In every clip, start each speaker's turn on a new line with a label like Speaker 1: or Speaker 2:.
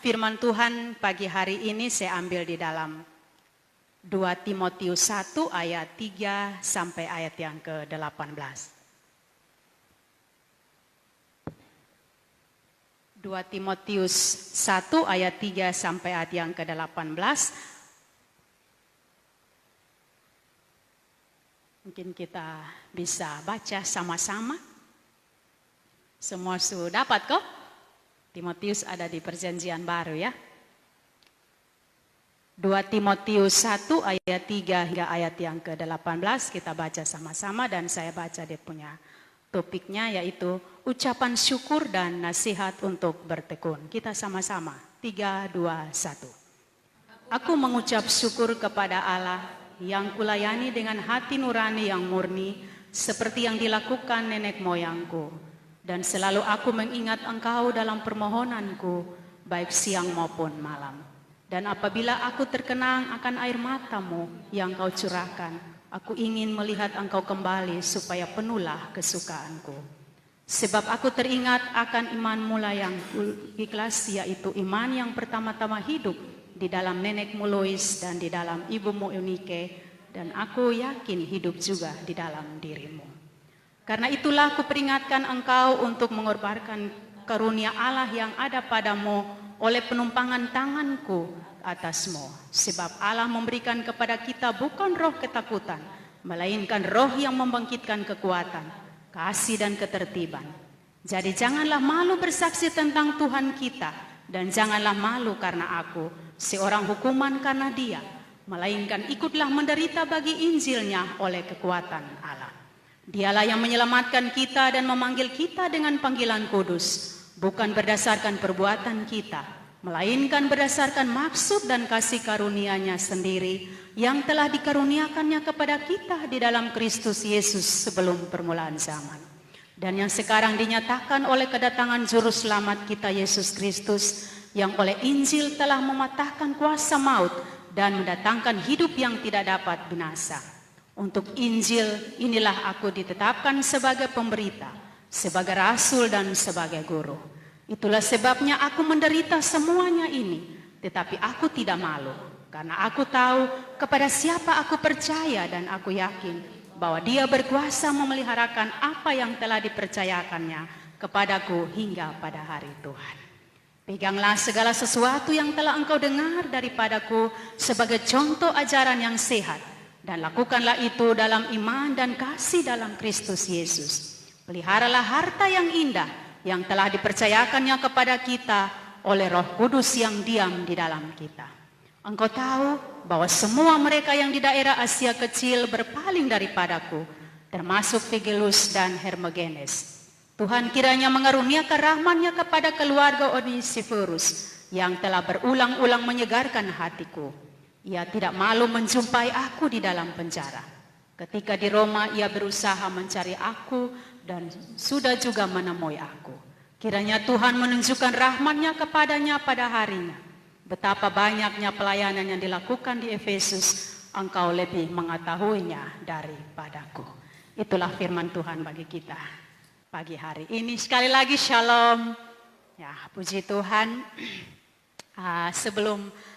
Speaker 1: Firman Tuhan pagi hari ini saya ambil di dalam 2 Timotius 1 ayat 3 sampai ayat yang ke-18. 2 Timotius 1 ayat 3 sampai ayat yang ke-18. Mungkin kita bisa baca sama-sama. Semua sudah dapat kok? Timotius ada di perjanjian baru ya. 2 Timotius 1 ayat 3 hingga ayat yang ke-18 kita baca sama-sama dan saya baca dia punya topiknya yaitu ucapan syukur dan nasihat untuk bertekun. Kita sama-sama 3, 2, 1. Aku mengucap syukur kepada Allah yang kulayani dengan hati nurani yang murni seperti yang dilakukan nenek moyangku. Dan selalu aku mengingat engkau dalam permohonanku, baik siang maupun malam. Dan apabila aku terkenang akan air matamu yang kau curahkan, aku ingin melihat engkau kembali supaya penuhlah kesukaanku. Sebab aku teringat akan iman mula yang ikhlas, yaitu iman yang pertama-tama hidup di dalam nenekmu Lois dan di dalam ibumu Eunike, dan aku yakin hidup juga di dalam dirimu. Karena itulah aku peringatkan engkau untuk mengorbankan karunia Allah yang ada padamu oleh penumpangan tanganku atasmu. Sebab Allah memberikan kepada kita bukan roh ketakutan, melainkan roh yang membangkitkan kekuatan, kasih dan ketertiban. Jadi janganlah malu bersaksi tentang Tuhan kita, dan janganlah malu karena aku, seorang hukuman karena dia, melainkan ikutlah menderita bagi Injilnya oleh kekuatan Allah. Dialah yang menyelamatkan kita dan memanggil kita dengan panggilan kudus, bukan berdasarkan perbuatan kita, melainkan berdasarkan maksud dan kasih karunia-Nya sendiri yang telah dikaruniakannya kepada kita di dalam Kristus Yesus sebelum permulaan zaman. Dan yang sekarang dinyatakan oleh kedatangan Juru Selamat kita Yesus Kristus, yang oleh Injil telah mematahkan kuasa maut dan mendatangkan hidup yang tidak dapat binasa. Untuk Injil inilah aku ditetapkan sebagai pemberita, sebagai rasul dan sebagai guru. Itulah sebabnya aku menderita semuanya ini, tetapi aku tidak malu, karena aku tahu kepada siapa aku percaya dan aku yakin bahwa Dia berkuasa memeliharakan apa yang telah dipercayakannya kepadaku hingga pada hari Tuhan. Peganglah segala sesuatu yang telah engkau dengar daripadaku sebagai contoh ajaran yang sehat, dan lakukanlah itu dalam iman dan kasih dalam Kristus Yesus. Peliharalah harta yang indah yang telah dipercayakannya kepada kita oleh Roh Kudus yang diam di dalam kita. Engkau tahu bahwa semua mereka yang di daerah Asia Kecil berpaling daripadaku, termasuk Figelus dan Hermogenes. Tuhan kiranya mengaruniakan rahmat-Nya kepada keluarga Onesiphorus yang telah berulang-ulang menyegarkan hatiku. Ia tidak malu menjumpai aku di dalam penjara. Ketika di Roma ia berusaha mencari aku dan sudah juga menemui aku. Kiranya Tuhan menunjukkan rahmat-Nya kepadanya pada harinya. Betapa banyaknya pelayanan yang dilakukan di Efesus, engkau lebih mengetahuinya daripadaku. Itulah firman Tuhan bagi kita pagi hari ini. Sekali lagi shalom. Ya, puji Tuhan. Sebelum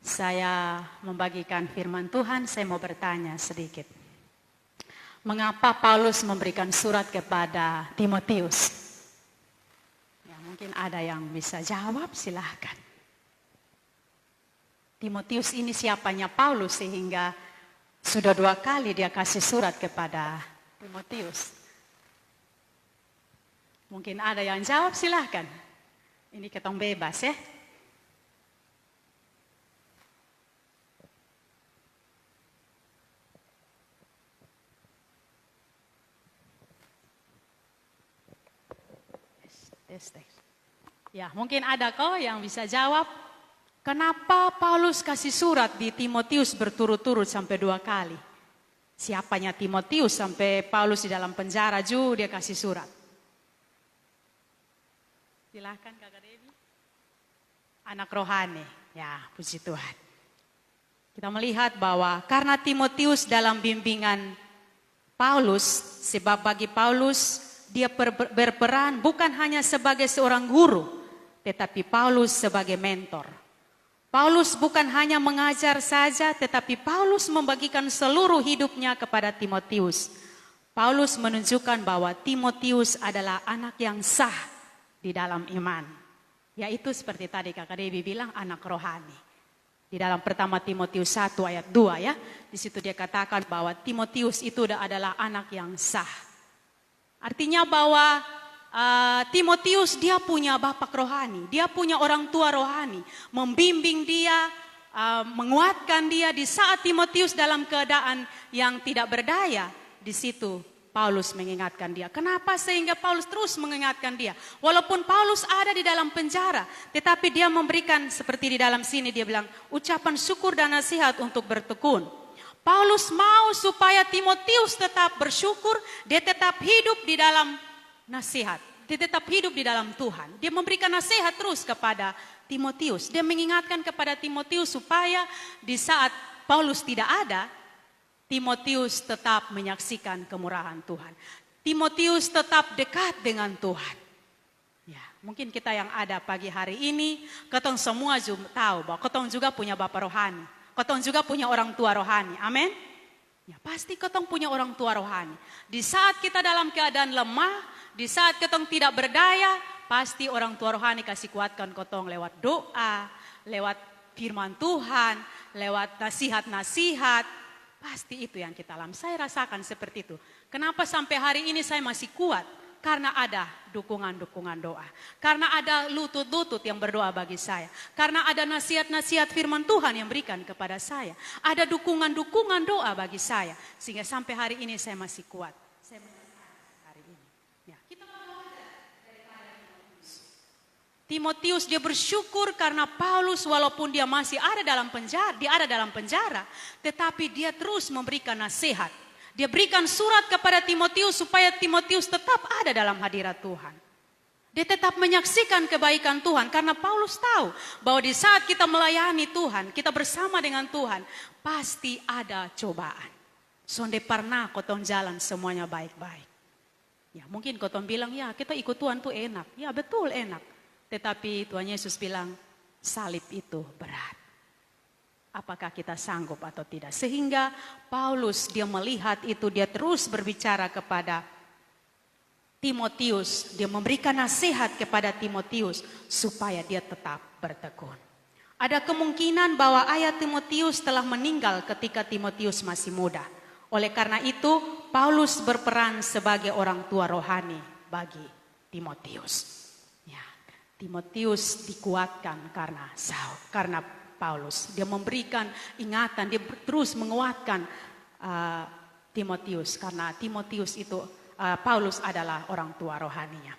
Speaker 1: saya membagikan firman Tuhan, saya mau bertanya sedikit. Mengapa Paulus memberikan surat kepada Timotius? Ya, mungkin ada yang bisa jawab, silahkan. Timotius ini siapanya Paulus sehingga sudah 2 kali dia kasih surat kepada Timotius? Mungkin ada yang jawab, silahkan. Ini ketong bebas ya. Ya, mungkin ada kok yang bisa jawab. Kenapa Paulus kasih surat di Timotius berturut-turut sampai 2 kali? Siapanya Timotius sampai Paulus di dalam penjara juga dia kasih surat? Silahkan Kakak Devi. Anak rohani, ya puji Tuhan. Kita melihat bahwa karena Timotius dalam bimbingan Paulus, sebab bagi Paulus dia berperan bukan hanya sebagai seorang guru, tetapi Paulus sebagai mentor. Paulus bukan hanya mengajar saja, tetapi Paulus membagikan seluruh hidupnya kepada Timotius. Paulus menunjukkan bahwa Timotius adalah anak yang sah di dalam iman. Yaitu seperti tadi Kakak Debbie bilang, anak rohani. Di dalam pertama Timotius 1 ayat 2 ya. Di situ dia katakan bahwa Timotius itu adalah anak yang sah. Artinya bahwa Timotius dia punya bapak rohani. Dia punya orang tua rohani. Membimbing dia, menguatkan dia di saat Timotius dalam keadaan yang tidak berdaya. Di situ Paulus mengingatkan dia. Kenapa sehingga Paulus terus mengingatkan dia? Walaupun Paulus ada di dalam penjara, tetapi dia memberikan seperti di dalam sini dia bilang, ucapan syukur dan nasihat untuk bertekun. Paulus mau supaya Timotius tetap bersyukur, dia tetap hidup di dalam nasihat. Dia tetap hidup di dalam Tuhan. Dia memberikan nasihat terus kepada Timotius. Dia mengingatkan kepada Timotius supaya di saat Paulus tidak ada, Timotius tetap menyaksikan kemurahan Tuhan. Timotius tetap dekat dengan Tuhan. Ya, mungkin kita yang ada pagi hari ini, ketong semua juga tahu bahwa ketong juga punya bapak rohani. Ketong juga punya orang tua rohani. Amin. Ya, pasti ketong punya orang tua rohani. Di saat kita dalam keadaan lemah, di saat ketong tidak berdaya, pasti orang tua rohani kasih kuatkan ketong lewat doa, lewat firman Tuhan, lewat nasihat-nasihat. Pasti itu yang kita alami. Saya rasakan seperti itu. Kenapa sampai hari ini saya masih kuat? Karena ada dukungan-dukungan doa. Karena ada lutut-lutut yang berdoa bagi saya. Karena ada nasihat-nasihat firman Tuhan yang berikan kepada saya. Ada dukungan-dukungan doa bagi saya. Sehingga sampai hari ini saya masih kuat. Saya hari ini. Ya, kita Timotius dia bersyukur karena Paulus walaupun dia masih ada dalam penjara, tetapi dia terus memberikan nasihat. Dia berikan surat kepada Timotius supaya Timotius tetap ada dalam hadirat Tuhan. Dia tetap menyaksikan kebaikan Tuhan karena Paulus tahu bahwa di saat kita melayani Tuhan, kita bersama dengan Tuhan, pasti ada cobaan. Sonde pernah kotong jalan semuanya baik-baik. Ya mungkin kotong bilang ya kita ikut Tuhan tuh enak. Ya betul enak. Tetapi Tuhan Yesus bilang, salib itu berat. Apakah kita sanggup atau tidak? Sehingga Paulus dia melihat itu, dia terus berbicara kepada Timotius. Dia memberikan nasihat kepada Timotius supaya dia tetap bertekun. Ada kemungkinan bahwa ayah Timotius telah meninggal ketika Timotius masih muda. Oleh karena itu, Paulus berperan sebagai orang tua rohani bagi Timotius. Timotius dikuatkan karena Paulus. Dia memberikan ingatan, dia terus menguatkan Timotius. Karena Timotius itu, Paulus adalah orang tua rohaninya.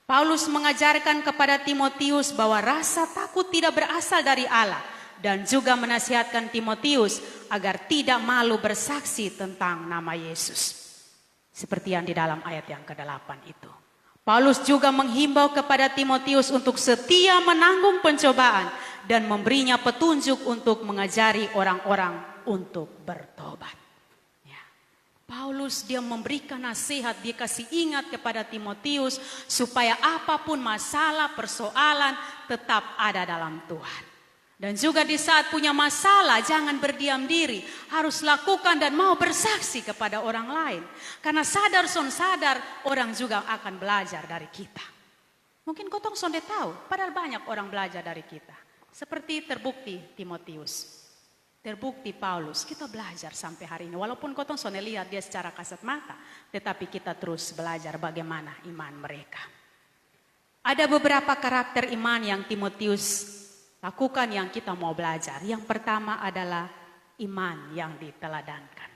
Speaker 1: Paulus mengajarkan kepada Timotius bahwa rasa takut tidak berasal dari Allah. Dan juga menasihatkan Timotius agar tidak malu bersaksi tentang nama Yesus. Seperti yang di dalam ayat yang ke-8 itu. Paulus juga menghimbau kepada Timotius untuk setia menanggung pencobaan dan memberinya petunjuk untuk mengajari orang-orang untuk bertobat. Ya. Paulus dia memberikan nasihat, dia kasih ingat kepada Timotius supaya apapun masalah, persoalan tetap ada dalam Tuhan. Dan juga di saat punya masalah jangan berdiam diri. Harus lakukan dan mau bersaksi kepada orang lain. Karena sadar orang juga akan belajar dari kita. Mungkin kotong sonde tahu, padahal banyak orang belajar dari kita. Seperti terbukti Timotius. Terbukti Paulus, kita belajar sampai hari ini. Walaupun kotong sonde lihat dia secara kasat mata. Tetapi kita terus belajar bagaimana iman mereka. Ada beberapa karakter iman yang Timotius lakukan yang kita mau belajar. Yang pertama adalah iman yang diteladankan.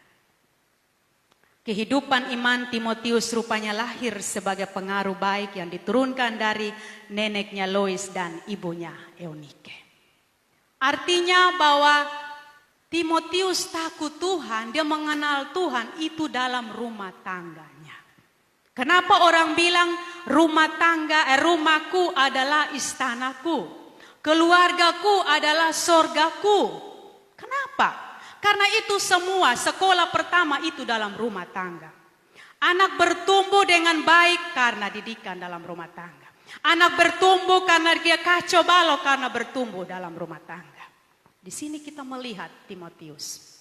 Speaker 1: Kehidupan iman Timotius rupanya lahir sebagai pengaruh baik yang diturunkan dari neneknya Lois dan ibunya Eunike. Artinya bahwa Timotius takut Tuhan, dia mengenal Tuhan itu dalam rumah tangganya. Kenapa orang bilang rumahku adalah istanaku? Keluargaku adalah sorgaku. Kenapa? Karena itu semua sekolah pertama itu dalam rumah tangga. Anak bertumbuh dengan baik karena didikan dalam rumah tangga. Anak bertumbuh karena dia kacau balau karena bertumbuh dalam rumah tangga. Di sini kita melihat Timotius.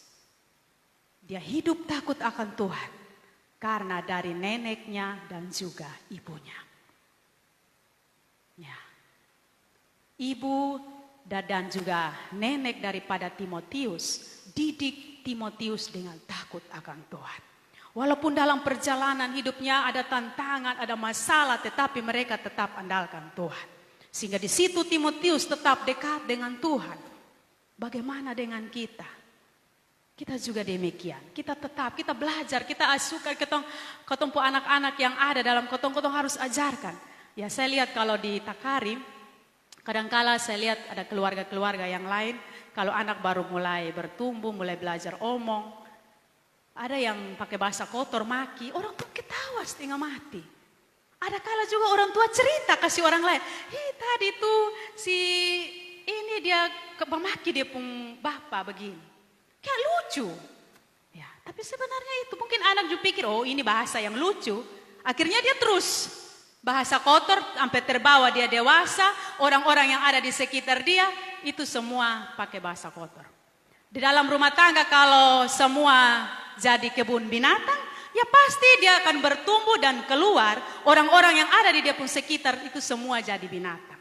Speaker 1: Dia hidup takut akan Tuhan karena dari neneknya dan juga ibunya. Ya. Ibu dan juga nenek daripada Timotius didik Timotius dengan takut akan Tuhan. Walaupun dalam perjalanan hidupnya ada tantangan, ada masalah, tetapi mereka tetap andalkan Tuhan. Sehingga di situ Timotius tetap dekat dengan Tuhan. Bagaimana dengan kita? Kita juga demikian. Kita belajar, kita asukan ketemu anak-anak yang ada dalam kotong-kotong harus ajarkan. Ya, saya lihat kalau di Takarim, kadangkala saya lihat ada keluarga-keluarga yang lain, kalau anak baru mulai bertumbuh, mulai belajar omong, ada yang pakai bahasa kotor, maki, orang tua ketawa setengah mati. Ada kala juga orang tua cerita kasih orang lain, tadi tuh si ini dia memaki dia pun bapak begini. Kayak lucu. Ya, tapi sebenarnya itu mungkin anak juga pikir, oh ini bahasa yang lucu. Akhirnya dia terus bahasa kotor sampai terbawa dia dewasa, orang-orang yang ada di sekitar dia itu semua pakai bahasa kotor. Di dalam rumah tangga kalau semua jadi kebun binatang, ya pasti dia akan bertumbuh dan keluar orang-orang yang ada di dia pun sekitar itu semua jadi binatang.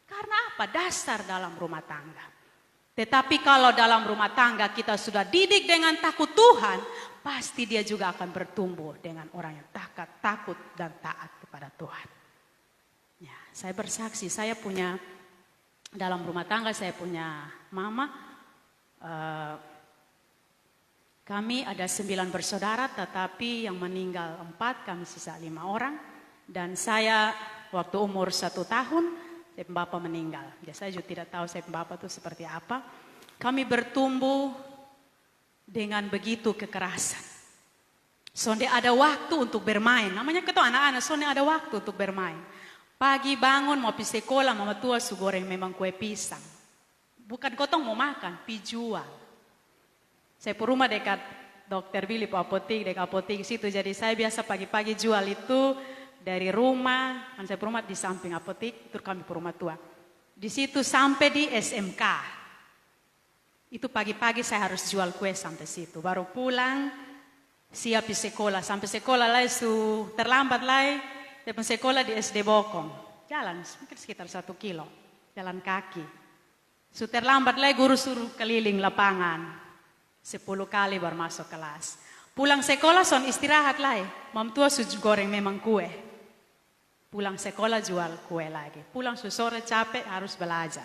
Speaker 1: Karena apa? Dasar dalam rumah tangga. Tetapi kalau dalam rumah tangga kita sudah didik dengan takut Tuhan, pasti dia juga akan bertumbuh dengan orang yang takut dan taat kepada Tuhan. Ya, saya bersaksi, saya punya dalam rumah tangga saya punya mama. Kami ada 9 bersaudara, tetapi yang meninggal 4, kami sisa 5 orang. Dan saya waktu umur 1 tahun, saya bapak meninggal. Ya, saya juga tidak tahu saya bapak itu seperti apa. Kami bertumbuh dengan begitu kekerasan. Sonde ada waktu untuk bermain. Namanya ketemu anak-anak, sonde ada waktu untuk bermain. Pagi bangun mau pergi sekolah, mama tua su goreng memang kue pisang. Bukan kotong mau makan, pi jual. Saya pun rumah dekat Dokter Billy dekat apotek situ. Jadi saya biasa pagi-pagi jual itu dari rumah. Kan saya rumah di samping apotek, terus kami ke rumah tua. Di situ sampai di SMK. Itu pagi-pagi saya harus jual kue sampai situ. Baru pulang, siap di sekolah. Sampai sekolah lah su terlambat lah. Saya pun sekolah di SD Bokong. Jalan mungkin sekitar 1 kilo. Jalan kaki. Su terlambat lah guru suruh keliling lapangan. 10 kali baru masuk kelas. Pulang sekolah son istirahat lah. Mam tua su goreng memang kue. Pulang sekolah jual kue lagi. Pulang su sore capek harus belajar.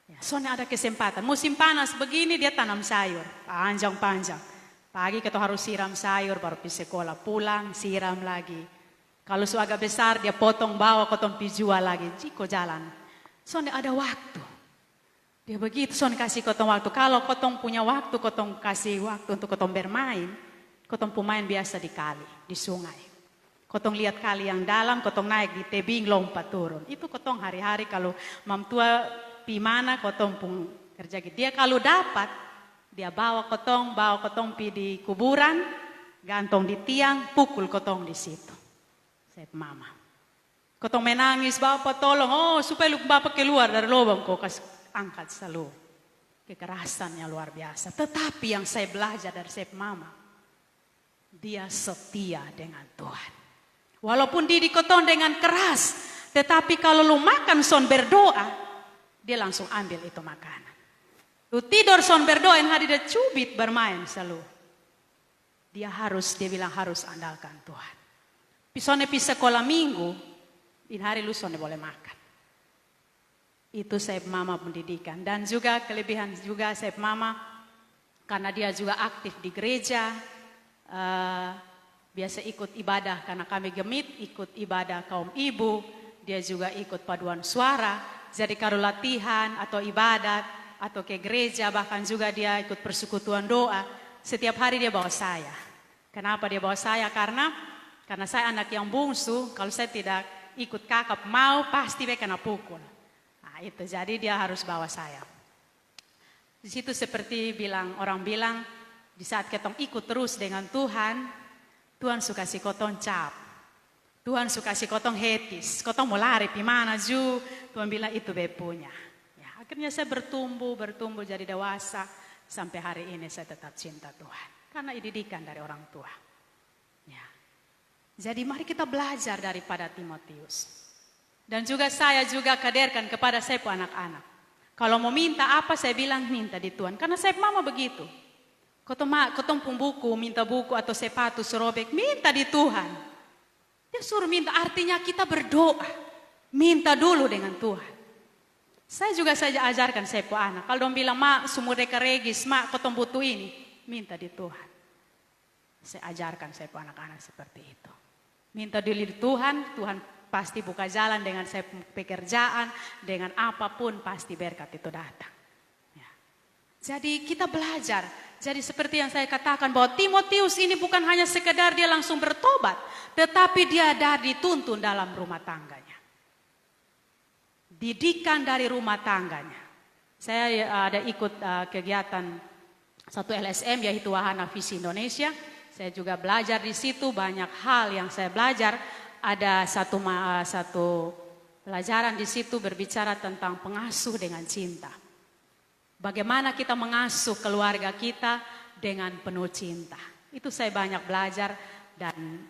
Speaker 1: Ya, soalnya ada kesempatan. Musim panas begini dia tanam sayur. Panjang-panjang. Pagi kita harus siram sayur baru pergi sekolah. Pulang siram lagi. Kalau su agak besar dia potong bawa kotong pi jual lagi. Jiko jalan. Soalnya ada waktu. Dia begitu, son kasih kotong waktu. Kalau kotong punya waktu, kotong kasih waktu untuk kotong bermain. Kotong pemain biasa di kali, di sungai. Kotong lihat kali yang dalam, kotong naik di tebing, lompat turun. Itu kotong hari-hari kalau mam tua pi mana, kotong pun kerja gitu. Dia kalau dapat, dia bawa kotong pi di kuburan, gantong di tiang, pukul kotong di situ. Saya mama. Kotong menangis, bapak tolong, oh supaya bapak keluar dari lubang, kok kasih angkat selalu. Kekerasannya luar biasa. Tetapi yang saya belajar dari saya mama, dia setia dengan Tuhan. Walaupun dia dikotong dengan keras, tetapi kalau lu makan son berdoa, dia langsung ambil itu makanan. Lu tidur son berdoa, yang hari dia cubit bermain selalu. Dia bilang harus andalkan Tuhan. Pisone pi sekolah minggu, in hari lu son boleh makan. Itu saya mama pendidikan. Dan juga kelebihan juga saya mama, karena dia juga aktif di gereja, biasa ikut ibadah karena kami gemit, ikut ibadah kaum ibu, dia juga ikut paduan suara. Jadi kalau latihan atau ibadat atau ke gereja, bahkan juga dia ikut persekutuan doa, setiap hari dia bawa saya. Kenapa dia bawa saya? Karena saya anak yang bungsu, kalau saya tidak ikut kakak mau pasti dia kena pukul. Itu jadi dia harus bawa saya. Di situ seperti orang bilang di saat ketong ikut terus dengan Tuhan, Tuhan suka si kotong cap. Tuhan suka kasih kotong hetis, kotong mau lari pi mana ju, Tuhan bilang itu bepunya. Ya, akhirnya saya bertumbuh jadi dewasa, sampai hari ini saya tetap cinta Tuhan. Karena didikan dari orang tua. Ya. Jadi mari kita belajar daripada Timotius. Dan juga saya juga kaderkan kepada saya anak-anak. Kalau mau minta apa saya bilang minta di Tuhan. Karena saya mama begitu. Kotong pun buku, minta buku atau sepatu serobek, minta di Tuhan. Dia suruh minta, artinya kita berdoa. Minta dulu dengan Tuhan. Saya juga saja ajarkan saya anak. Kalau dong bilang, mak sumur deka regis, mak kotong butuh ini. Minta di Tuhan. Saya ajarkan saya anak-anak seperti itu. Minta dulu di Tuhan, Tuhan pasti buka jalan dengan saya pekerjaan, dengan apapun pasti berkat itu datang. Ya. Jadi kita belajar. Jadi seperti yang saya katakan bahwa Timotius ini bukan hanya sekedar dia langsung bertobat, tetapi dia dituntun dalam rumah tangganya. Didikan dari rumah tangganya. Saya ada ikut kegiatan satu LSM yaitu Wahana Visi Indonesia. Saya juga belajar di situ banyak hal yang saya belajar. Ada satu pelajaran di situ berbicara tentang pengasuh dengan cinta. Bagaimana kita mengasuh keluarga kita dengan penuh cinta. Itu saya banyak belajar dan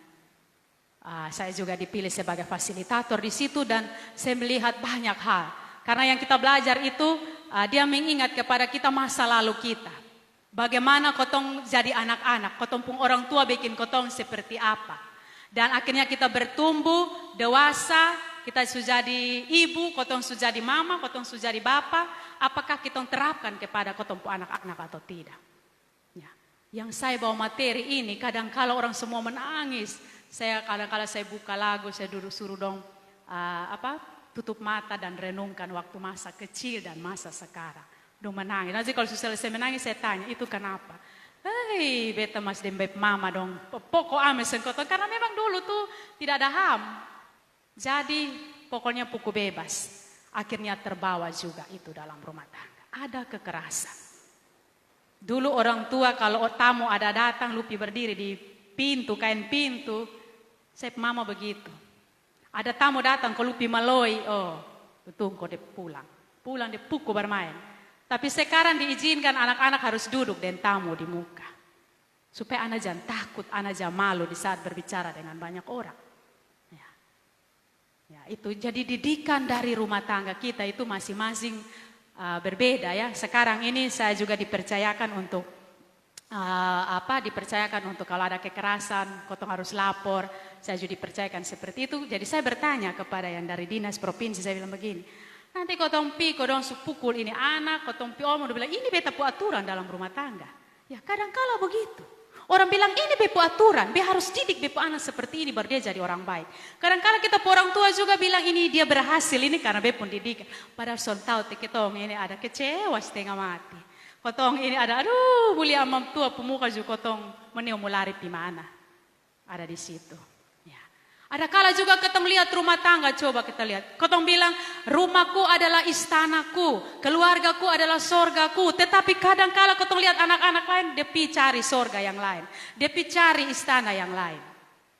Speaker 1: saya juga dipilih sebagai fasilitator di situ dan saya melihat banyak hal. Karena yang kita belajar itu dia mengingat kepada kita masa lalu kita. Bagaimana kotong jadi anak-anak, kotong pun orang tua bikin kotong seperti apa. Dan akhirnya kita bertumbuh, dewasa, kita sudah jadi ibu, kotong sudah jadi mama, kotong sudah jadi bapak. Apakah kita terapkan kepada kotong anak-anak atau tidak? Ya. Yang saya bawa materi ini, kadang kala orang semua menangis. Kadang-kala saya buka lagu, saya duduk suruh dong tutup mata dan renungkan waktu masa kecil dan masa sekarang. Dong menangis. Nanti kalau selesai menangis saya tanya, itu kenapa? Hei, beta mas dan beb mama dong. Pokok ame sengkotong karena memang dulu tuh tidak ada HAM. Jadi pokoknya pukul bebas. Akhirnya terbawa juga itu dalam rumah tangga. Ada kekerasan. Dulu orang tua kalau tamu ada datang lupi berdiri di pintu, kain pintu. Saya mama begitu. Ada tamu datang kalau lupi maloi. Oh, betul kok dia pulang. Pulang dia pukul bermain. Tapi sekarang diizinkan anak-anak harus duduk dan tamu di muka. Supaya anak jangan takut, anak jangan malu di saat berbicara dengan banyak orang. Ya, itu jadi didikan dari rumah tangga kita itu masing-masing berbeda ya. Sekarang ini saya juga dipercayakan untuk dipercayakan untuk kalau ada kekerasan, kotong harus lapor. Saya juga dipercayakan seperti itu. Jadi saya bertanya kepada yang dari dinas provinsi, saya bilang begini. Nanti kotong pukul ini anak, kotong udah bilang ini beta pu aturan dalam rumah tangga. Ya kadang-kala begitu. Orang bilang ini bepu aturan, be harus didik bepu anak seperti ini baru dia jadi orang baik. Kadang-kadang kita orang tua juga bilang ini dia berhasil ini karena bepu didik. Padahal son tahu ketong ini ada kecewa setengah mati. Kotong ini ada aduh mulia amam tua pemuka juga kotong meneu mulari di mana. Ada di situ. Ya. Ada kala juga ketong lihat rumah tangga, coba kita lihat. Kotong bilang rumahku adalah istanaku, keluargaku adalah sorgaku. Tetapi kadang kala kotong lihat anak-anak lain, dia pi cari sorga yang lain. Dia pi cari istana yang lain.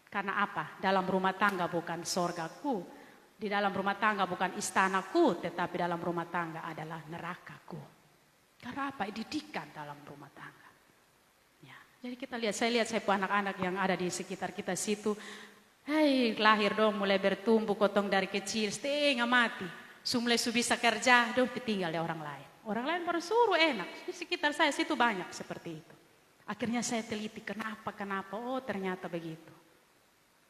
Speaker 1: Karena apa? Dalam rumah tangga bukan sorgaku. Di dalam rumah tangga bukan istanaku, tetapi dalam rumah tangga adalah nerakaku. Karena apa? Didikan dalam rumah tangga. Ya. Jadi kita lihat, saya anak-anak yang ada di sekitar kita situ. Hei, lahir dong mulai bertumbuh kotong dari kecil setengah mati. Mulai bisa kerja dong tinggal di orang lain. Orang lain baru suruh enak. Di sekitar saya situ banyak seperti itu. Akhirnya saya teliti kenapa. Oh ternyata begitu.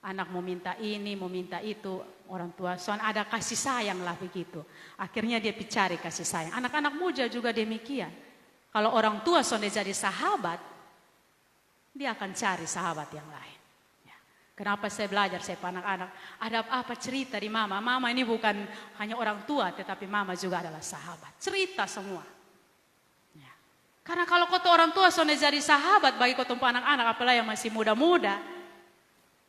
Speaker 1: Anak mau minta ini, mau minta itu. Orang tua ada kasih sayang lah begitu. Akhirnya dia cari kasih sayang. Anak-anak muda juga demikian. Kalau orang tua jadi sahabat, dia akan cari sahabat yang lain. Kenapa saya belajar, saya anak-anak, ada apa cerita di mama. Mama ini bukan hanya orang tua, tetapi mama juga adalah sahabat. Cerita semua. Ya. Karena kalau kau orang tua jadi sahabat bagi kau anak-anak, apalagi yang masih muda-muda.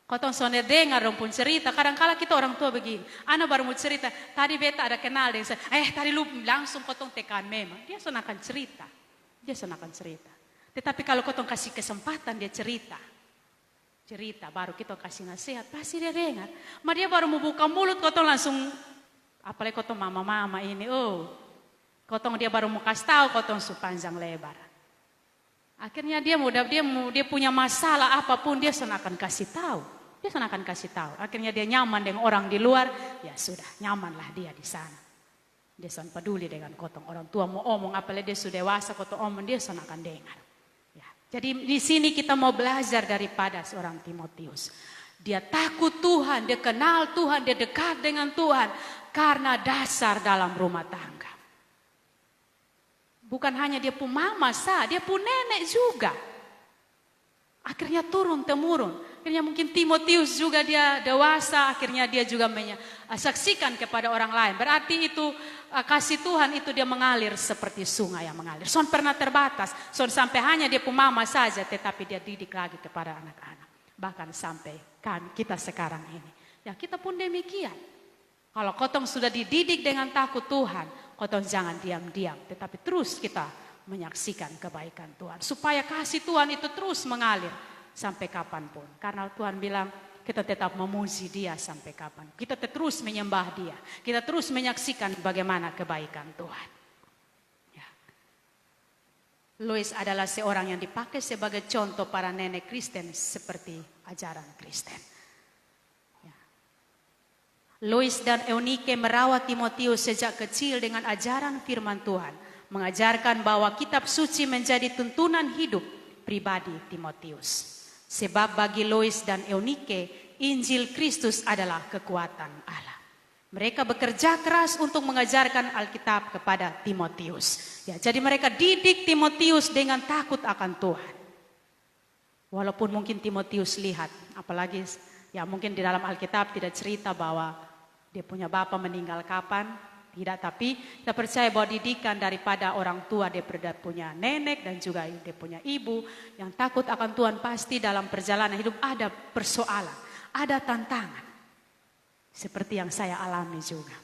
Speaker 1: Kau dengar dong pun cerita. Kadang-kala kita orang tua begini. Anak baru mau cerita, tadi beta ada kenal dengan saya. Tadi lu langsung kau tekan memang. Dia akan cerita. Tetapi kalau kau kasih kesempatan dia cerita. cerita, baru kita kasih nasihat, pasti dia dengar. Ma dia baru mau buka mulut, kotong langsung, apalagi kotong mama-mama ini, kotong dia baru mau kasih tahu, kotong sepanjang lebar. Akhirnya dia punya masalah apapun, dia senang akan kasih tahu. Dia senang akan kasih tahu. Akhirnya dia nyaman dengan orang di luar, ya sudah, nyamanlah dia di sana. Dia sangat peduli dengan kotong. Orang tua mau omong, apalagi dia sudah dewasa, kotong omong, dia senang akan dengar. Jadi di sini kita mau belajar daripada seorang Timotius. Dia takut Tuhan, dia kenal Tuhan, dia dekat dengan Tuhan karena dasar dalam rumah tangga. Bukan hanya dia pun mama dia pun nenek juga. Akhirnya turun temurun. Akhirnya mungkin Timotius juga dia dewasa, akhirnya dia juga saksikan kepada orang lain. Berarti itu kasih Tuhan itu dia mengalir seperti sungai yang mengalir. Son pernah terbatas, son sampai hanya dia pun mama saja, tetapi dia didik lagi kepada anak-anak. Bahkan sampai kita sekarang ini. Ya kita pun demikian. Kalau kotong sudah dididik dengan takut Tuhan, kotong jangan diam-diam, tetapi terus kita menyaksikan kebaikan Tuhan. Supaya kasih Tuhan itu terus mengalir sampai kapanpun. Karena Tuhan bilang kita tetap memuji dia sampai kapan. Kita terus menyembah dia. Kita terus menyaksikan bagaimana kebaikan Tuhan. Ya. Lois adalah seorang yang dipakai sebagai contoh para nenek Kristen seperti ajaran Kristen. Lois dan Eunike merawat Timotius sejak kecil dengan ajaran firman Tuhan. Mengajarkan bahwa kitab suci menjadi tuntunan hidup pribadi Timotius. Sebab bagi Lois dan Eunike, Injil Kristus adalah kekuatan Allah. Mereka bekerja keras untuk mengajarkan Alkitab kepada Timotius. Ya, jadi mereka didik Timotius dengan takut akan Tuhan. Walaupun mungkin Timotius lihat, apalagi ya mungkin di dalam Alkitab tidak cerita bahwa dia punya bapak meninggal kapan, tidak. Tapi kita percaya bahwa didikan daripada orang tua, dia punya nenek dan juga dia punya ibu yang takut akan Tuhan. Pasti dalam perjalanan hidup ada persoalan, ada tantangan. Seperti yang saya alami juga.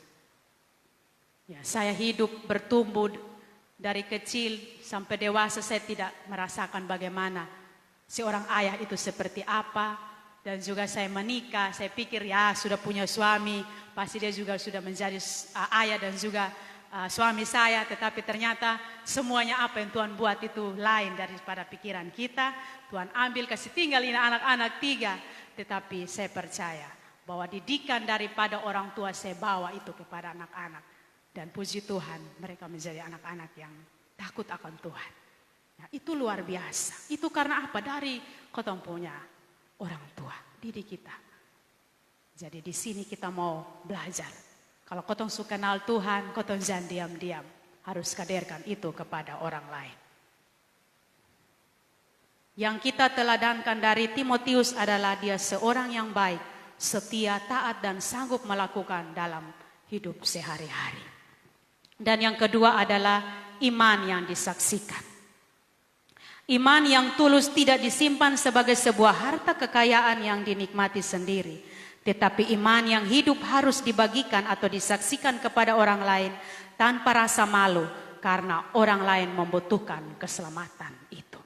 Speaker 1: Ya, saya hidup bertumbuh dari kecil sampai dewasa, saya tidak merasakan bagaimana seorang ayah itu seperti apa. Dan juga saya menikah, saya pikir ya sudah punya suami, pasti dia juga sudah menjadi ayah dan juga suami saya. Tetapi ternyata semuanya apa yang Tuhan buat itu lain daripada pikiran kita. Tuhan ambil kasih tinggal ini anak-anak 3. Tetapi saya percaya bahwa didikan daripada orang tua saya bawa itu kepada anak-anak. Dan puji Tuhan mereka menjadi anak-anak yang takut akan Tuhan. Nah, itu luar biasa. Itu karena apa? Dari kotong punya orang tua, didik kita. Jadi di sini kita mau belajar. Kalau kotong suka kenal Tuhan, kotong jangan diam-diam. Harus kaderkan itu kepada orang lain. Yang kita teladankan dari Timotius adalah dia seorang yang baik, setia, taat, dan sanggup melakukan dalam hidup sehari-hari. Dan yang kedua adalah iman yang disaksikan. Iman yang tulus tidak disimpan sebagai sebuah harta kekayaan yang dinikmati sendiri. Tetapi iman yang hidup harus dibagikan atau disaksikan kepada orang lain tanpa rasa malu karena orang lain membutuhkan keselamatan itu.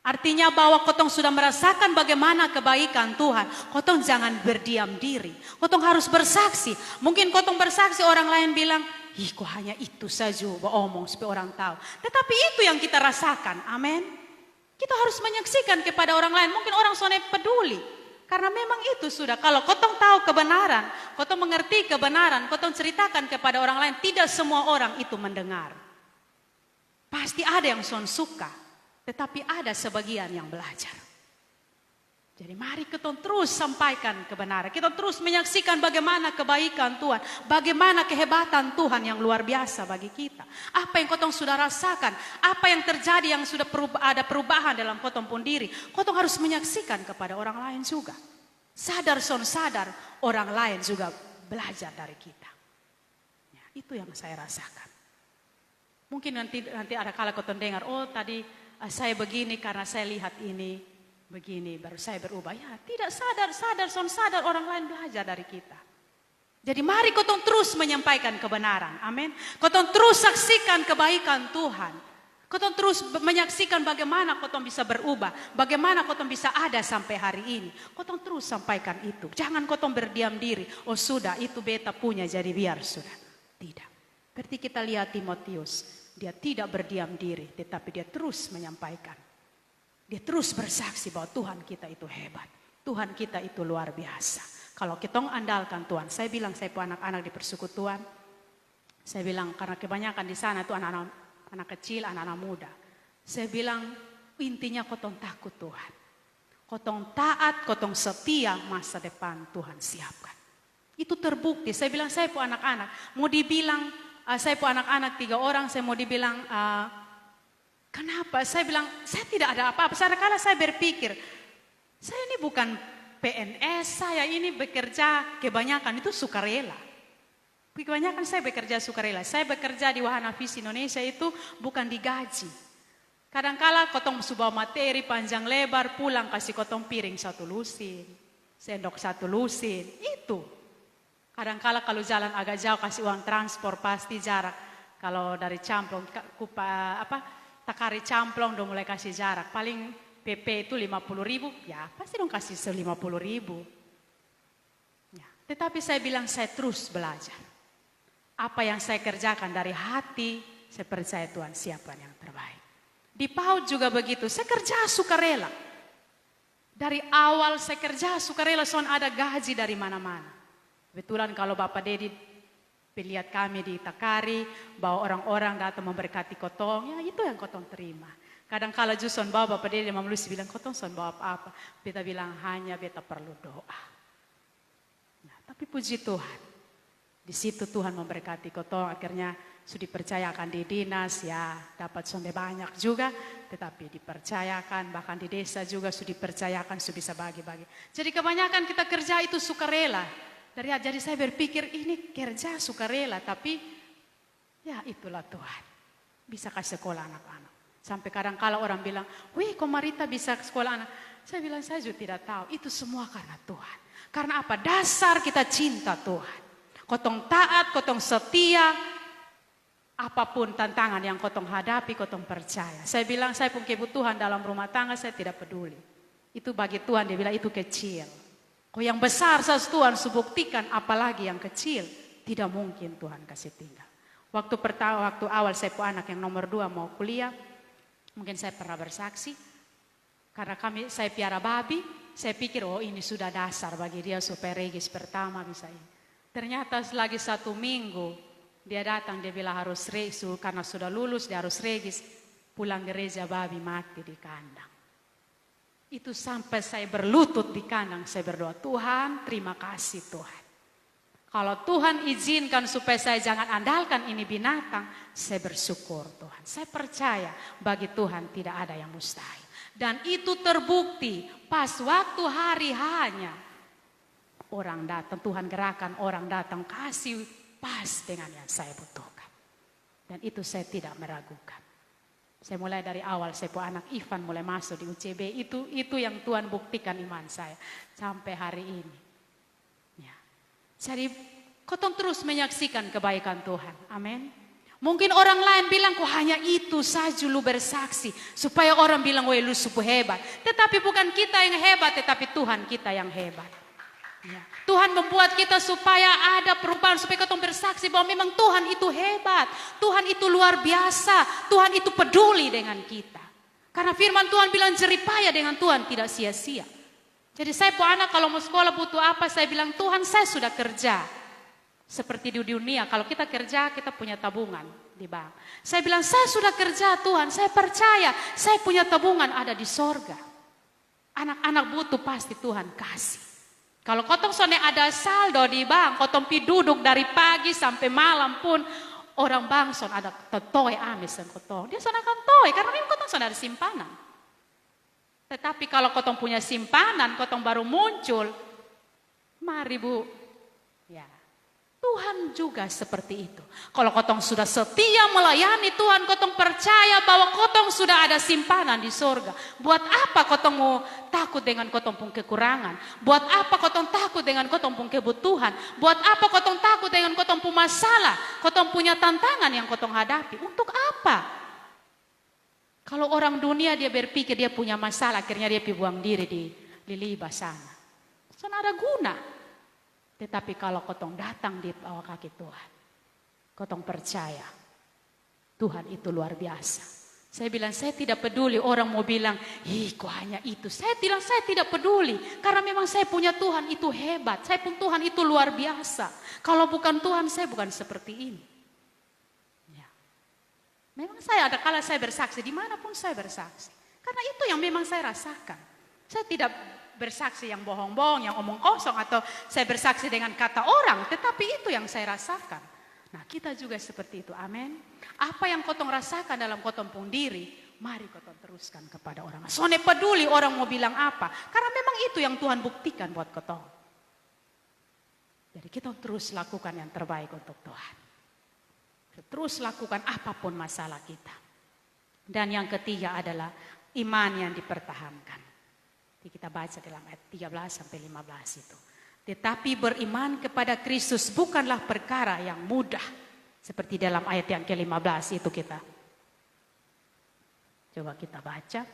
Speaker 1: Artinya bahwa kotong sudah merasakan bagaimana kebaikan Tuhan, kotong jangan berdiam diri. Kotong harus bersaksi. Mungkin kotong bersaksi orang lain bilang, ih kok hanya itu saja omong supaya orang tahu. Tetapi itu yang kita rasakan, amin. Kita harus menyaksikan kepada orang lain. Mungkin orang soalnya peduli. Karena memang itu sudah. Kalau kotong tahu kebenaran, kotong mengerti kebenaran, kotong ceritakan kepada orang lain. Tidak semua orang itu mendengar. Pasti ada yang suka. Tetapi ada sebagian yang belajar. Jadi mari kita terus sampaikan kebenaran. Kita terus menyaksikan bagaimana kebaikan Tuhan. Bagaimana kehebatan Tuhan yang luar biasa bagi kita. Apa yang kotong sudah rasakan. Apa yang terjadi yang sudah ada perubahan dalam kotong pun diri. Kotong harus menyaksikan kepada orang lain juga. Sadar orang lain juga belajar dari kita. Ya, itu yang saya rasakan. Mungkin nanti ada kala kotong dengar. Oh tadi saya begini karena saya lihat ini. Begini baru saya berubah. Ya tidak sadar orang lain belajar dari kita. Jadi mari kotong terus menyampaikan kebenaran. Amin. Kotong terus saksikan kebaikan Tuhan. Kotong terus menyaksikan bagaimana kotong bisa berubah. Bagaimana kotong bisa ada sampai hari ini. Kotong terus sampaikan itu. Jangan kotong berdiam diri. Oh sudah itu beta punya jadi biar sudah. Tidak. Berarti kita lihat Timotius. Dia tidak berdiam diri. Tetapi dia terus menyampaikan. Dia terus bersaksi bahwa Tuhan kita itu hebat. Tuhan kita itu luar biasa. Kalau kita andalkan Tuhan. Saya bilang saya pun anak-anak di persekutuan. Saya bilang karena kebanyakan di sana itu anak kecil, anak-anak muda. Saya bilang intinya kotong takut Tuhan. Kotong taat, kotong setia, masa depan Tuhan siapkan. Itu terbukti. Saya bilang saya pun anak-anak. Mau dibilang saya pun anak-anak 3 orang. Saya mau dibilang kenapa? Saya bilang saya tidak ada apa-apa. Kadang-kadang saya berpikir saya ini bukan PNS, saya ini bekerja kebanyakan itu sukarela. Kebanyakan saya bekerja sukarela. Saya bekerja di Wahana Visi Indonesia itu bukan digaji. Kadang-kala kotong sebuah materi panjang lebar pulang kasih kotong piring 1 lusin, sendok 1 lusin, itu. Kadang-kala kalau jalan agak jauh kasih uang transport pasti jarak. Kalau dari Camplong, Takari Camplong udah mulai kasih jarak. Paling PP itu 50.000, ya pasti dong kasih 50.000. Ya, tetapi saya bilang saya terus belajar. Apa yang saya kerjakan dari hati, saya percaya Tuhan siapkan yang terbaik. Di PAUD juga begitu, saya kerja sukarela. Dari awal saya kerja sukarela, soalnya ada gaji dari mana-mana. Kebetulan kalau Bapak Dedi lihat kami di Takari, bahwa orang-orang datang memberkati kotong, ya itu yang kotong terima. Kadang kala justru bawa Bapak Dedi memelus bilang, kotong son bawa apa-apa. Beta bilang hanya beta perlu doa. Nah, tapi puji Tuhan. Di situ Tuhan memberkati kotong, akhirnya sudah dipercayakan di dinas, ya dapat sonde banyak juga. Tetapi dipercayakan, bahkan di desa juga sudah dipercayakan, sudah bisa bagi-bagi. Jadi kebanyakan kita kerja itu sukarela. Jadi saya berpikir ini kerja sukarela, tapi ya itulah Tuhan. Bisa kasih sekolah anak-anak. Sampai kadang kala orang bilang, wih kok Marita bisa sekolah anak. Saya bilang saya juga tidak tahu, itu semua karena Tuhan. Karena apa? Dasar kita cinta Tuhan. Kotong taat, kotong setia, apapun tantangan yang kotong hadapi, kotong percaya. Saya bilang saya pun kebutuhan dalam rumah tangga, saya tidak peduli. Itu bagi Tuhan, dia bilang itu kecil. Kok yang besar saya Tuhan sebuktikan, apalagi yang kecil, tidak mungkin Tuhan kasih tinggal. Waktu awal saya pun anak yang nomor 2 mau kuliah, mungkin saya pernah bersaksi, karena saya piara babi, saya pikir oh ini sudah dasar bagi dia supaya regis pertama bisa ini. Ternyata lagi 1 minggu, dia datang, dia bilang harus regis, karena sudah lulus dia harus regis, pulang gereja babi mati di kandang. Itu sampai saya berlutut di kandang, saya berdoa, Tuhan terima kasih Tuhan. Kalau Tuhan izinkan supaya saya jangan andalkan ini binatang, saya bersyukur Tuhan. Saya percaya bagi Tuhan tidak ada yang mustahil. Dan itu terbukti pas waktu hari hanya orang datang, Tuhan gerakan orang datang kasih pas dengan yang saya butuhkan. Dan itu saya tidak meragukan. Saya mulai dari awal, saya pun anak Ivan mulai masuk di UCB, itu yang Tuhan buktikan iman saya sampai hari ini. Ya. Jadi kotong terus menyaksikan kebaikan Tuhan. Amin. Mungkin orang lain bilang kok hanya itu saja lu bersaksi supaya orang bilang weh lu super hebat. Tetapi bukan kita yang hebat, tetapi Tuhan kita yang hebat. Ya. Tuhan membuat kita supaya ada perubahan, supaya kita bersaksi bahwa memang Tuhan itu hebat, Tuhan itu luar biasa, Tuhan itu peduli dengan kita. Karena firman Tuhan bilang jeripaya dengan Tuhan tidak sia-sia. Jadi saya pun anak kalau mau sekolah butuh apa, saya bilang Tuhan saya sudah kerja. Seperti di dunia, kalau kita kerja kita punya tabungan di bank. Saya bilang saya sudah kerja Tuhan, saya percaya saya punya tabungan ada di sorga. Anak-anak butuh pasti Tuhan kasih. Kalau kotong soalnya ada saldo di bank, kotong pi duduk dari pagi sampai malam pun orang bank son ada totoy amis dan kotong. Dia son akan toy karena memang kotong son ada simpanan. Tetapi kalau kotong punya simpanan, kotong baru muncul, mari Bu, ya Tuhan juga seperti itu. Kalau kotong sudah setia melayani Tuhan, kotong percaya bahwa kotong sudah ada simpanan di sorga. Buat apa kotong mau takut dengan kotong pun kekurangan? Buat apa kotong takut dengan kotong pun kebutuhan? Buat apa kotong takut dengan kotong pun masalah? Kotong punya tantangan yang kotong hadapi. Untuk apa? Kalau orang dunia dia berpikir dia punya masalah, akhirnya dia buang diri di Liliba sana. Sana ada guna. Tetapi kalau kotong datang di bawah kaki Tuhan, kotong percaya Tuhan itu luar biasa. Saya bilang, saya tidak peduli orang mau bilang, kok hanya itu. Saya bilang, saya tidak peduli. Karena memang saya punya Tuhan itu hebat. Saya pun Tuhan itu luar biasa. Kalau bukan Tuhan, saya bukan seperti ini. Ya. Memang saya ada kala saya bersaksi, dimanapun saya bersaksi. Karena itu yang memang saya rasakan. Saya tidak bersaksi yang bohong-bohong, yang omong kosong. Atau saya bersaksi dengan kata orang. Tetapi itu yang saya rasakan. Nah, kita juga seperti itu, amin. Apa yang kotong rasakan dalam kotong pun diri, mari kotong teruskan kepada orang. Soalnya peduli orang mau bilang apa, karena memang itu yang Tuhan buktikan buat kotong. Jadi kita terus lakukan yang terbaik untuk Tuhan. Terus lakukan apapun masalah kita. Dan yang ketiga adalah iman yang dipertahankan. Jadi kita baca dalam ayat 13 sampai 15 itu. Tetapi beriman kepada Kristus bukanlah perkara yang mudah. Seperti dalam ayat yang ke-15 itu kita. Coba kita baca.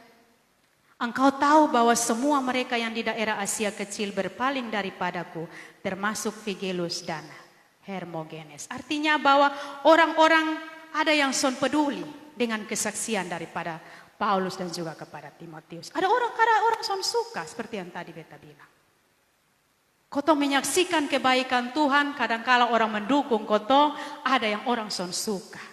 Speaker 1: Engkau tahu bahwa semua mereka yang di daerah Asia kecil berpaling daripadaku. Termasuk Figelus dan Hermogenes. Artinya bahwa orang-orang ada yang son peduli dengan kesaksian daripada Paulus dan juga kepada Timotius. Ada orang son suka seperti yang tadi beta bilang. Kotong menyaksikan kebaikan Tuhan, kadangkala orang mendukung kotong, ada yang orang son suka.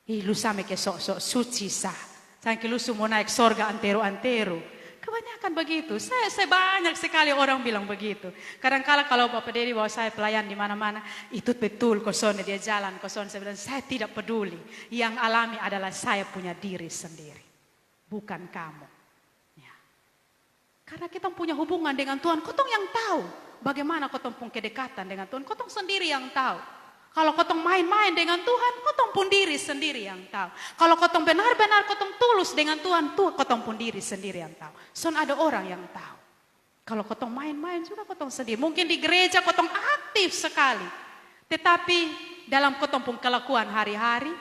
Speaker 1: Lu sampai ke sok-sok suci sah. Sampai lu semua naik sorga antero-antero. Kebanyakan begitu. Saya banyak sekali orang bilang begitu. Kadangkala kalau Bapak Dedi bawa saya pelayan di mana-mana, itu betul kosong dia jalan kosong. Saya bilang, saya tidak peduli. Yang alami adalah saya punya diri sendiri. Bukan kamu. Ya. Karena kita punya hubungan dengan Tuhan, kotong yang tahu. Bagaimana kotong pun kedekatan dengan Tuhan, kotong sendiri yang tahu. Kalau kotong main-main dengan Tuhan, kotong pun diri sendiri yang tahu. Kalau kotong benar-benar kotong tulus dengan Tuhan, kotong pun diri sendiri yang tahu. Son ada orang yang tahu. Kalau kotong main-main juga kotong sendiri. Mungkin di gereja kotong aktif sekali. Tetapi dalam kotong pun kelakuan hari-hari,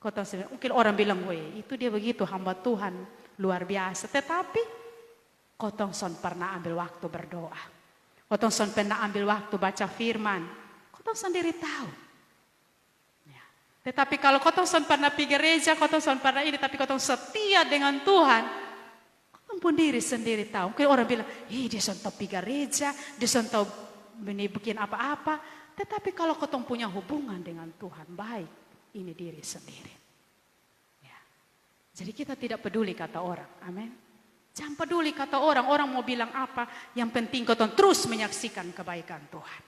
Speaker 1: kotong sendiri. Mungkin orang bilang, itu dia begitu hamba Tuhan luar biasa. Tetapi kotong son pernah ambil waktu berdoa. Kotong son pernah ambil waktu baca firman. Kotong sendiri tahu. Ya. Tetapi kalau kotong son pernah pergi gereja, kotong son pernah ini, tapi kotong setia dengan Tuhan, kotong pun diri sendiri tahu. Mungkin orang bilang, dia son tahu pergi gereja, dia son tahu bikin apa-apa. Tetapi kalau kotong punya hubungan dengan Tuhan, baik, ini diri sendiri. Ya. Jadi kita tidak peduli kata orang, amin. Jangan peduli kata orang mau bilang apa. Yang penting kotong terus menyaksikan kebaikan Tuhan.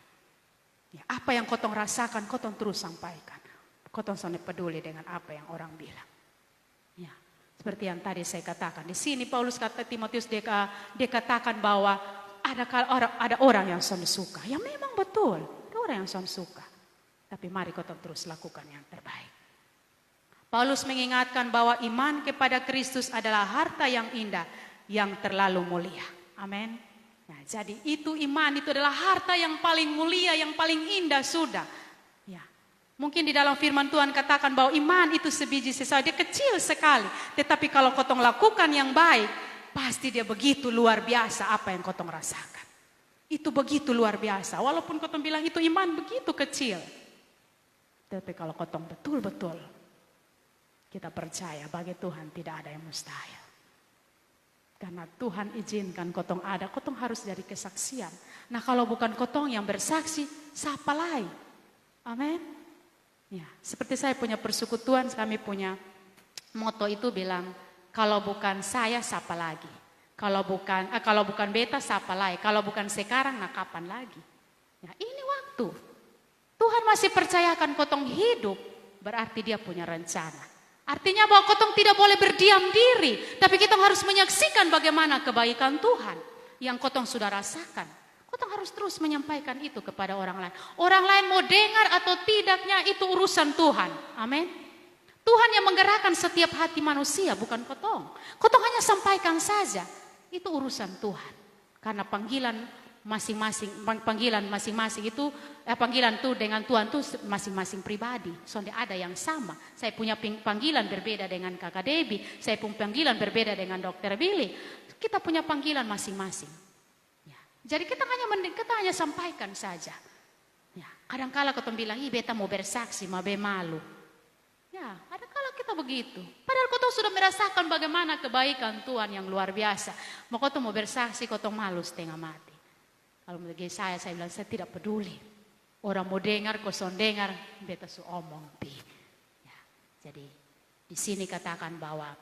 Speaker 1: Ya, apa yang kotong rasakan, kotong terus sampaikan. Kotong sangat peduli dengan apa yang orang bilang. Ya, seperti yang tadi saya katakan. Di sini Paulus kata Timotius dia katakan bahwa ada orang yang son suka. Ya memang betul, ada orang yang son suka. Tapi mari kotong terus lakukan yang terbaik. Paulus mengingatkan bahwa iman kepada Kristus adalah harta yang indah, yang terlalu mulia. Amin. Nah, jadi itu iman itu adalah harta yang paling mulia, yang paling indah sudah. Ya. Mungkin di dalam firman Tuhan katakan bahwa iman itu sebiji sesawi, dia kecil sekali. Tetapi kalau kotong lakukan yang baik, pasti dia begitu luar biasa apa yang kotong rasakan. Itu begitu luar biasa. Walaupun kotong bilang itu iman begitu kecil. Tapi kalau kotong betul-betul kita percaya bagi Tuhan tidak ada yang mustahil. Karena Tuhan izinkan kotong ada, kotong harus jadi kesaksian. Nah kalau bukan kotong yang bersaksi, siapa lain? Amin. Ya, seperti saya punya persekutuan, kami punya moto itu bilang, kalau bukan saya, siapa lagi? Kalau bukan beta, siapa lagi? Kalau bukan sekarang, nah kapan lagi? Ya, ini waktu. Tuhan masih percayakan kotong hidup, berarti dia punya rencana. Artinya bahwa kotong tidak boleh berdiam diri. Tapi kita harus menyaksikan bagaimana kebaikan Tuhan yang kotong sudah rasakan. Kotong harus terus menyampaikan itu kepada orang lain. Orang lain mau dengar atau tidaknya itu urusan Tuhan. Amin. Tuhan yang menggerakkan setiap hati manusia, bukan kotong. Kotong hanya sampaikan saja. Itu urusan Tuhan. Karena panggilan masing-masing panggilan masing-masing itu panggilan tuh dengan Tuhan tuh masing-masing pribadi. Soalnya ada yang sama. Saya punya panggilan berbeda dengan Kakak Debbie, saya punya panggilan berbeda dengan Dokter Billy. Kita punya panggilan masing-masing. Ya. Jadi kita hanya sampaikan saja. Ya. Kadang-kala kita bilang, beta mau bersaksi, mau malu. Ya, kadang-kala kita begitu. Padahal kau sudah merasakan bagaimana kebaikan Tuhan yang luar biasa. Mau kau mau bersaksi, kau malu setengah mati. Kalau bagi saya bilang, saya tidak peduli. Orang mau dengar, kosong dengar, beta su omong pi. Ya, jadi di sini katakan bahwa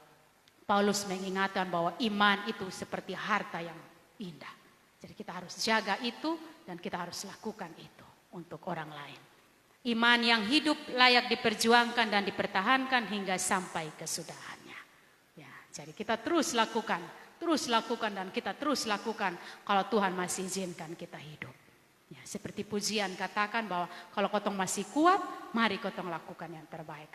Speaker 1: Paulus mengingatkan bahwa iman itu seperti harta yang indah. Jadi kita harus jaga itu dan kita harus lakukan itu untuk orang lain. Iman yang hidup layak diperjuangkan dan dipertahankan hingga sampai kesudahannya. Ya, jadi kita terus lakukan dan kita terus lakukan kalau Tuhan masih izinkan kita hidup. Ya, seperti pujian katakan bahwa kalau kotong masih kuat, mari kotong lakukan yang terbaik.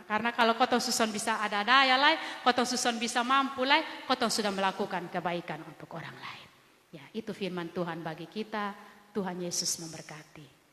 Speaker 1: Karena kalau kotong susun bisa ada daya lain, kotong susun bisa mampu lain, kotong sudah melakukan kebaikan untuk orang lain. Ya, itu firman Tuhan bagi kita. Tuhan Yesus memberkati.